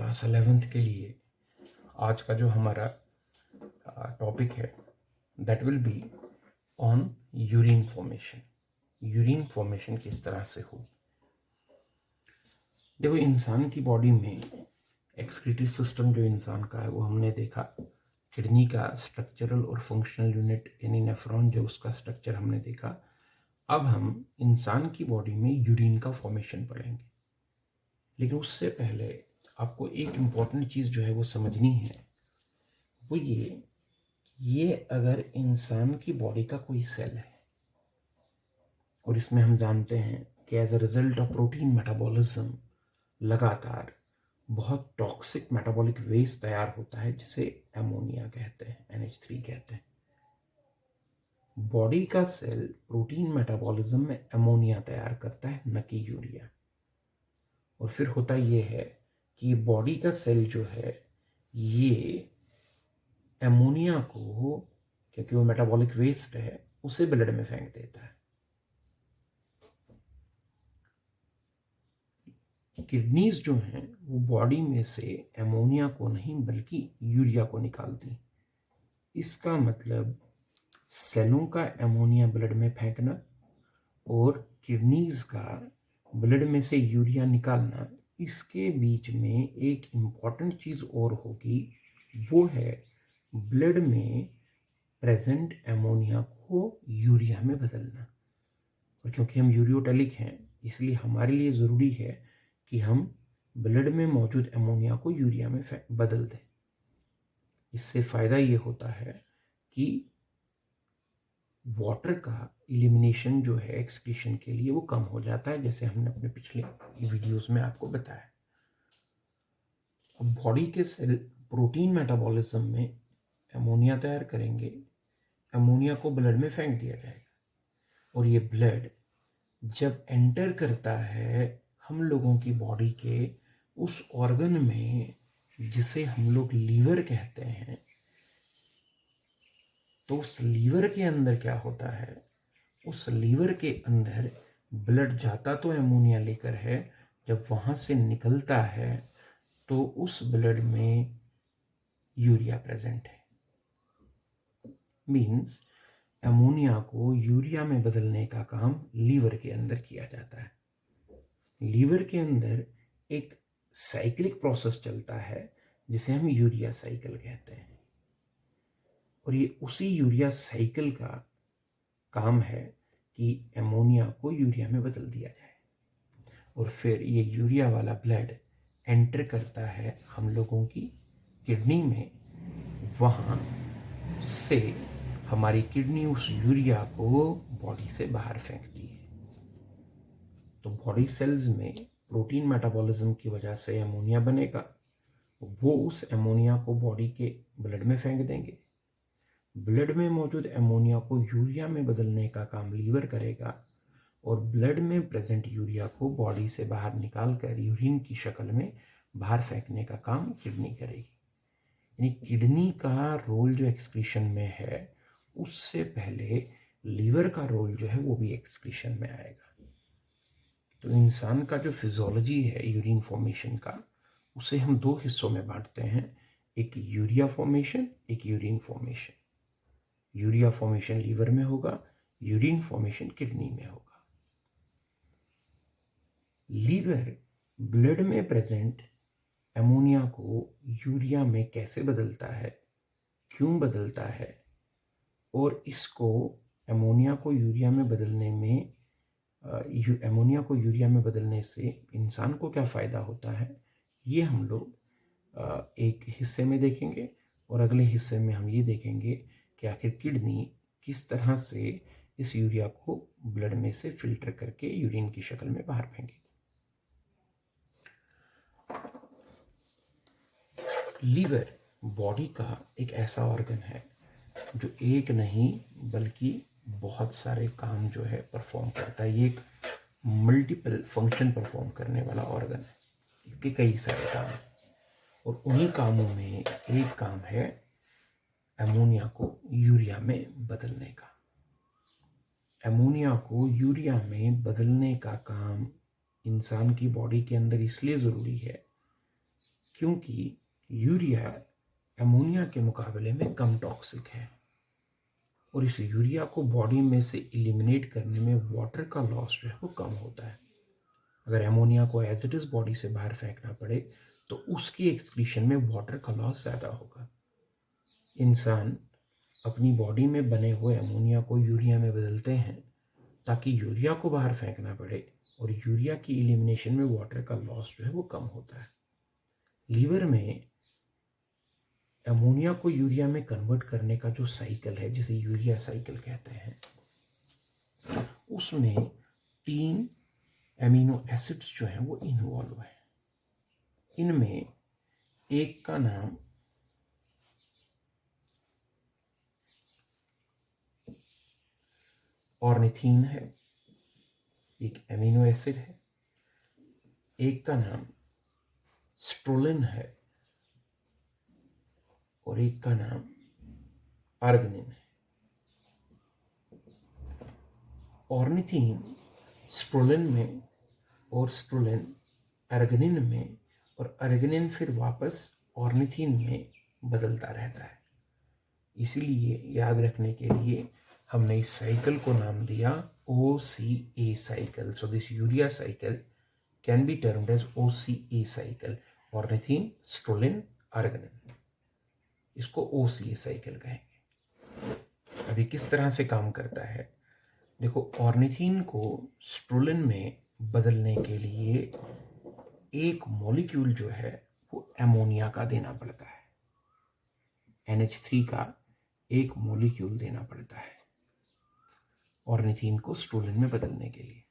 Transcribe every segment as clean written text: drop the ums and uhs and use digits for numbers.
Class 11th के लिए आज का जो हमारा टॉपिक है that will be on urine formation. Urine formation किस तरह से होगी। देखो, इंसान की बॉडी में एक्सक्रीटरी सिस्टम जो इंसान का है वो हमने देखा। किडनी का स्ट्रक्चरल और फंक्शनल यूनिट यानी नेफ्रॉन जो उसका स्ट्रक्चर हमने देखा। अब हम इंसान की बॉडी में यूरिन का फॉर्मेशन पढ़ेंगे, लेकिन उससे पहले आपको एक इम्पॉर्टेंट चीज़ जो है वो समझनी है। वो ये अगर इंसान की बॉडी का कोई सेल है और इसमें हम जानते हैं कि as a result of protein metabolism लगातार बहुत टॉक्सिक मेटाबॉलिक वेस्ट तैयार होता है जिसे एमोनिया कहते हैं, NH3 कहते हैं। बॉडी का सेल प्रोटीन मेटाबॉलिज्म में एमोनिया तैयार करता है, न कि यूरिया। और फिर होता ये है कि बॉडी का सेल जो है ये एमोनिया को, क्योंकि वो मेटाबॉलिक वेस्ट है, उसे ब्लड में फेंक देता है। किडनीज जो हैं वो बॉडी में से एमोनिया को नहीं बल्कि यूरिया को निकालती। इसका मतलब सेलों का एमोनिया ब्लड में फेंकना और किडनीज का ब्लड में से यूरिया निकालना, इसके बीच में एक इम्पॉर्टेंट चीज़ और होगी, वो है ब्लड में प्रेजेंट एमोनिया को यूरिया में बदलना। और क्योंकि हम यूरियोटेलिक हैं इसलिए हमारे लिए ज़रूरी है कि हम ब्लड में मौजूद एमोनिया को यूरिया में बदल दें। इससे फ़ायदा ये होता है कि वाटर का एलिमिनेशन जो है एक्सक्रीशन के लिए वो कम हो जाता है, जैसे हमने अपने पिछले वीडियोस में आपको बताया। अब बॉडी के सेल प्रोटीन मेटाबॉलिज्म में एमोनिया तैयार करेंगे, एमोनिया को ब्लड में फेंक दिया जाएगा और ये ब्लड जब एंटर करता है हम लोगों की बॉडी के उस ऑर्गन में जिसे हम लोग लीवर कहते हैं, तो उस लीवर के अंदर क्या होता है, उस लीवर के अंदर ब्लड जाता तो एमोनिया लेकर है, जब वहाँ से निकलता है तो उस ब्लड में यूरिया प्रेजेंट है। मीन्स एमोनिया को यूरिया में बदलने का काम लीवर के अंदर किया जाता है। लीवर के अंदर एक साइक्लिक प्रोसेस चलता है जिसे हम यूरिया साइकिल कहते हैं, और ये उसी यूरिया साइकिल का काम है कि एमोनिया को यूरिया में बदल दिया जाए। और फिर ये यूरिया वाला ब्लड एंटर करता है हम लोगों की किडनी में, वहाँ से हमारी किडनी उस यूरिया को बॉडी से बाहर फेंकती है। तो बॉडी सेल्स में प्रोटीन मेटाबॉलिज्म की वजह से एमोनिया बनेगा, वो उस एमोनिया को बॉडी के ब्लड में फेंक देंगे। ब्लड में मौजूद एमोनिया को यूरिया में बदलने का काम लीवर करेगा और ब्लड में प्रेजेंट यूरिया को बॉडी से बाहर निकाल कर यूरिन की शक्ल में बाहर फेंकने का काम किडनी करेगी। यानी किडनी का रोल जो एक्सक्रीशन में है उससे पहले लीवर का रोल जो है वो भी एक्सक्रीशन में आएगा। तो इंसान का जो फिजियोलॉजी है यूरिन फॉर्मेशन का, उसे हम दो हिस्सों में बांटते हैं, एक यूरिया फॉर्मेशन, एक urine formation. Urea formation liver में होगा, यूरिन फॉर्मेशन किडनी में होगा। लीवर ब्लड में प्रेजेंट एमोनिया को यूरिया में कैसे बदलता है, क्यों बदलता है, और इसको एमोनिया को यूरिया में बदलने में एमोनिया को यूरिया में बदलने से इंसान को क्या फ़ायदा होता है, ये हम लोग एक हिस्से में देखेंगे। और अगले हिस्से में हम ये देखेंगे कि आखिर किडनी किस तरह से इस यूरिया को ब्लड में से फिल्टर करके यूरिन की शक्ल में बाहर फेंकेगी। लीवर बॉडी का एक ऐसा ऑर्गन है जो एक नहीं बल्कि बहुत सारे काम जो है परफॉर्म करता है। ये एक मल्टीपल फंक्शन परफॉर्म करने वाला ऑर्गन है, इसके कई सारे काम हैं और उन्हीं कामों में एक काम है एमोनिया को यूरिया में बदलने का। एमोनिया को यूरिया में बदलने का काम इंसान की बॉडी के अंदर इसलिए ज़रूरी है क्योंकि यूरिया अमोनिया के मुकाबले में कम टॉक्सिक है और इस यूरिया को बॉडी में से एलिमिनेट करने में वाटर का लॉस जो है वो कम होता है। अगर अमोनिया को एज इट इज़ बॉडी से बाहर फेंकना पड़े तो उसकी एक्सक्रीशन में वाटर का लॉस ज़्यादा होगा। इंसान अपनी बॉडी में बने हुए अमोनिया को यूरिया में बदलते हैं ताकि यूरिया को बाहर फेंकना पड़े और यूरिया की एलिमिनेशन में वाटर का लॉस जो है वो कम होता है। लीवर में अमोनिया को यूरिया में कन्वर्ट करने का जो साइकिल है, जिसे यूरिया साइकिल कहते हैं, उसमें 3 एमिनो एसिड्स जो हैं वो इन्वॉल्व हैं। इनमें एक का नाम ऑर्निथीन है, एक एमिनो एसिड है। एक का नाम स्ट्रोलिन है और एक का नाम अर्गनिन है। ऑर्निथीन स्ट्रोलिन में और स्ट्रोलिन अर्गनिन में और अर्गनिन फिर वापस ऑर्निथीन में बदलता रहता है। इसीलिए याद रखने के लिए हमने इस साइकिल को नाम दिया OCA cycle. So this urea cycle can be termed as OCA cycle, ornithine citrulline arginine. इसको OCA साइकिल कहेंगे। अभी किस तरह से काम करता है देखो, ऑर्निथीन को स्ट्रोलिन में बदलने के लिए एक मॉलिक्यूल जो है वो अमोनिया का देना पड़ता है। NH3 का एक मॉलिक्यूल देना पड़ता है ऑर्निथीन को स्ट्रोलिन में बदलने के लिए,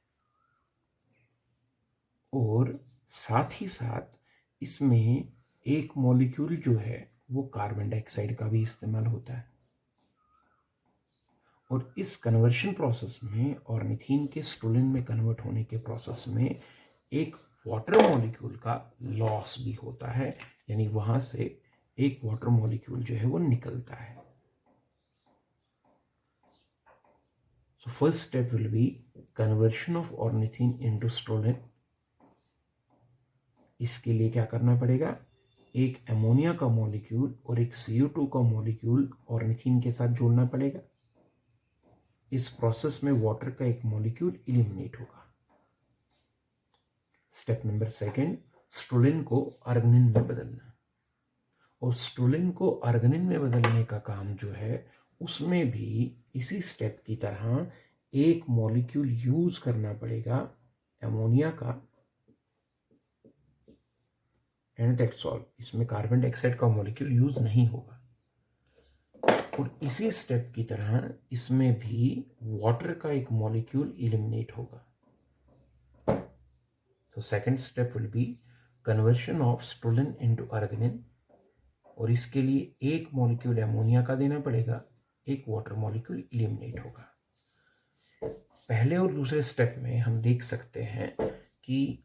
और साथ ही साथ इसमें एक मॉलिक्यूल जो है वो कार्बन डाइऑक्साइड का भी इस्तेमाल होता है। और इस कन्वर्शन प्रोसेस में, ऑर्निथीन के स्ट्रोलिन में कन्वर्ट होने के प्रोसेस में, एक वाटर मॉलिक्यूल का लॉस भी होता है, यानी वहां से एक वाटर मॉलिक्यूल जो है वो निकलता है। So first step will be conversion of ornithine into स्ट्रोलिन। इसके लिए क्या करना पड़ेगा, एक अमोनिया का मॉलिक्यूल और एक CO2 का मॉलिक्यूल ऑर्निथीन के साथ जोड़ना पड़ेगा। इस प्रोसेस में वाटर का एक मॉलिक्यूल एलिमिनेट होगा। स्टेप नंबर 2, स्ट्रोलिन को अर्गनिन में बदलना। और स्ट्रोलिन को अर्गनिन में बदलने का काम जो है उसमें भी इसी स्टेप की तरह एक मॉलिक्यूल यूज करना पड़ेगा अमोनिया का, एंड दैट्स ऑल। इसमें कार्बन डाइऑक्साइड का मॉलिक्यूल यूज नहीं होगा। और इसी स्टेप की तरह इसमें भी वाटर का एक मॉलिक्यूल एलिमिनेट होगा। तो second step will be conversion of citrulline into arginine, और इसके लिए एक मॉलिक्यूल अमोनिया का देना पड़ेगा, एक वाटर मॉलिक्यूल एलिमिनेट होगा। पहले और दूसरे स्टेप में हम देख सकते हैं कि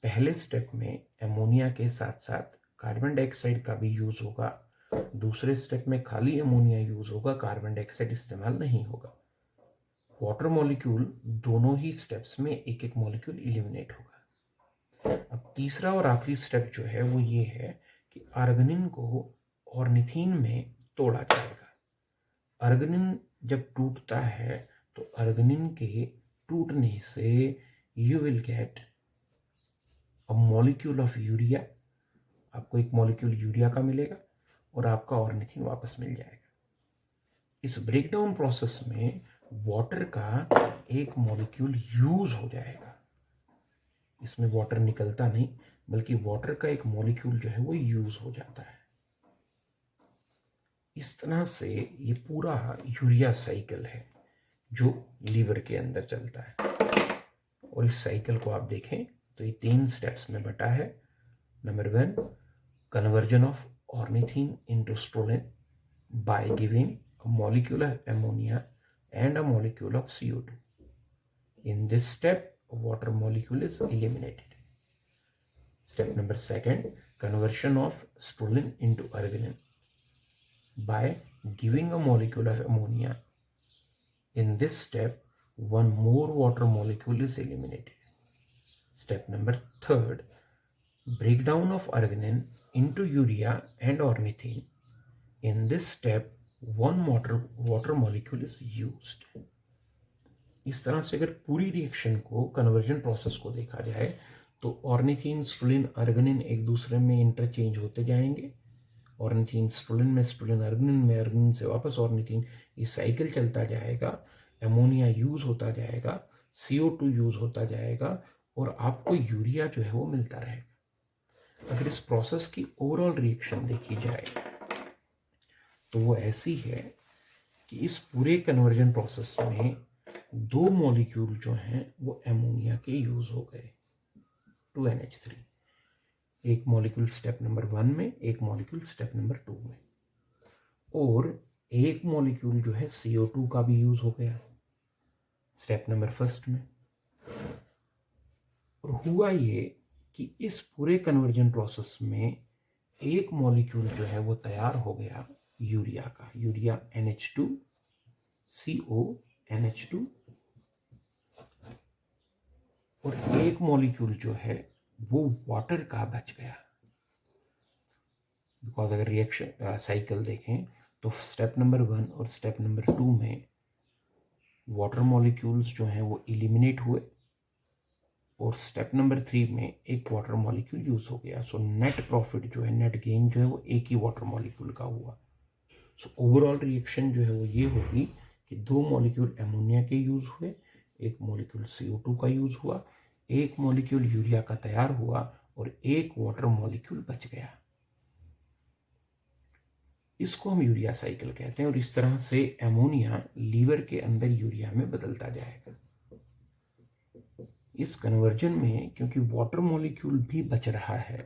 पहले स्टेप में अमोनिया के साथ साथ कार्बन डाइऑक्साइड का भी यूज होगा, दूसरे स्टेप में खाली अमोनिया यूज होगा, कार्बन डाइऑक्साइड इस्तेमाल नहीं होगा। वाटर मॉलिक्यूल दोनों ही स्टेप्स में एक एक मॉलिक्यूल एलिमिनेट होगा। अब तीसरा और आखिरी स्टेप जो है वो ये है कि अर्गनिन को ऑर्निथीन में तोड़ा जाएगा। अर्गनिन जब टूटता है तो अर्गनिन के टूटने से you will get a molecule of urea, आपको एक मॉलिक्यूल यूरिया का मिलेगा और आपका ऑर्निथीन वापस मिल जाएगा। इस ब्रेकडाउन प्रोसेस में वाटर का एक मॉलिक्यूल यूज हो जाएगा। इसमें वाटर निकलता नहीं, बल्कि वाटर का एक मॉलिक्यूल जो है वो यूज हो जाता है। इस तरह से ये पूरा यूरिया साइकिल है जो लीवर के अंदर चलता है। और इस साइकिल को आप देखें तो ये 3 स्टेप्स में बटा है। Number 1, conversion of ornithine into citrulline by giving a molecule of ammonia and a molecule of CO2. In this step, a water molecule is eliminated. Step number 2, conversion of strolin into arginine by giving a molecule of ammonia. In this step, one more water molecule is eliminated. Step number 3, breakdown of arginine into urea and ornithine. In this step, one water molecule is used. इस तरह से अगर पूरी reaction को, conversion process को देखा जाए तो ऑर्निथीन, स्ट्रुलिन, अर्गनिन एक दूसरे में इंटरचेंज होते जाएंगे। ऑर्निथीन स्ट्रुलिन में, स्ट्रुलिन अर्गनिन में, अर्गनिन से वापस ऑर्निथीन, ये साइकिल चलता जाएगा। अमोनिया यूज होता जाएगा, CO2 यूज होता जाएगा और आपको यूरिया जो है वो मिलता रहेगा। अगर इस प्रोसेस की ओवरऑल रिएक्शन देखी जाए तो वो ऐसी है कि इस पूरे कन्वर्जन प्रोसेस में 2 मॉलिक्यूल जो हैं वो अमोनिया के यूज हो गए, 2NH3। एक मॉलिक्यूल स्टेप नंबर 1 में, एक मॉलिक्यूल स्टेप नंबर 2 में, और एक मॉलिक्यूल जो है CO2 का भी यूज हो गया स्टेप नंबर 1 में। और हुआ ये कि इस पूरे कन्वर्जन प्रोसेस में एक मॉलिक्यूल जो है वो तैयार हो गया यूरिया का, यूरिया NH2 CO NH2, और एक मॉलिक्यूल जो है वो वाटर का बच गया। बिकॉज अगर रिएक्शन साइकिल देखें तो स्टेप नंबर 1 और स्टेप नंबर 2 में वाटर मॉलिक्यूल्स जो हैं वो इलिमिनेट हुए और स्टेप नंबर 3 में एक वाटर मॉलिक्यूल यूज हो गया। सो नेट प्रॉफिट जो है, नेट गेन जो है वो एक ही वाटर मॉलिक्यूल का हुआ। सो ओवरऑल रिएक्शन जो है वो ये होगी कि 2 मॉलिक्यूल अमोनिया के यूज हुए, एक मॉलिक्यूल CO2 का यूज हुआ, एक मॉलिक्यूल यूरिया का तैयार हुआ और एक वाटर मॉलिक्यूल बच गया। इसको हम यूरिया साइकिल कहते हैं और इस तरह से अमोनिया लीवर के अंदर यूरिया में बदलता जाएगा। इस कन्वर्जन में क्योंकि वाटर मॉलिक्यूल भी बच रहा है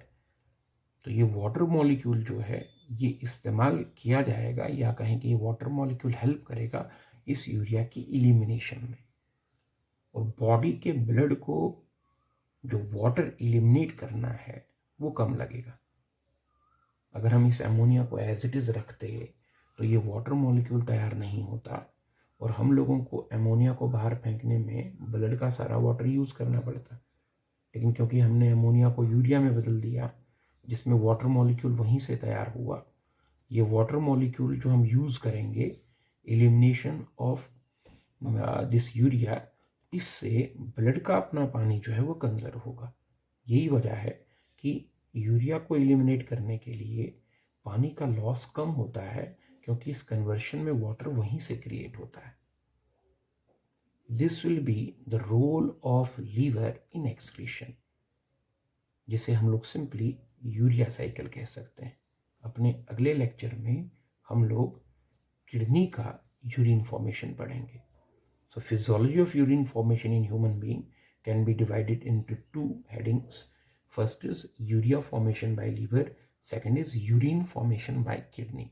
तो ये वाटर मॉलिक्यूल जो है ये इस्तेमाल किया जाएगा, या कहें कि ये वाटर मॉलिक्यूल हेल्प करेगा इस यूरिया की इलिमिनेशन में। और बॉडी के ब्लड को जो वाटर इलिमिनेट करना है वो कम लगेगा। अगर हम इस अमोनिया को एज इट इज़ रखते तो ये वाटर मॉलिक्यूल तैयार नहीं होता और हम लोगों को अमोनिया को बाहर फेंकने में ब्लड का सारा वाटर यूज़ करना पड़ता। लेकिन क्योंकि हमने अमोनिया को यूरिया में बदल दिया जिसमें वाटर मॉलिक्यूल वहीं से तैयार हुआ, ये वाटर मॉलिक्यूल जो हम यूज़ करेंगे एलिमिनेशन ऑफ दिस यूरिया, इससे ब्लड का अपना पानी जो है वो कंजर्व होगा। यही वजह है कि यूरिया को एलिमिनेट करने के लिए पानी का लॉस कम होता है क्योंकि इस कन्वर्शन में वाटर वहीं से क्रिएट होता है। This will be the role of liver in excretion, जिसे हम लोग सिंपली यूरिया साइकिल कह सकते हैं। अपने अगले लेक्चर में हम लोग किडनी का यूरिन फॉर्मेशन पढ़ेंगे। So physiology of urine formation in human being can be divided into 2 headings. First is urea formation by liver, second is urine formation by kidney.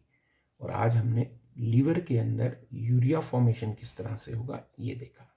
और आज हमने लीवर के अंदर यूरिया फॉर्मेशन किस तरह से होगा ये देखा।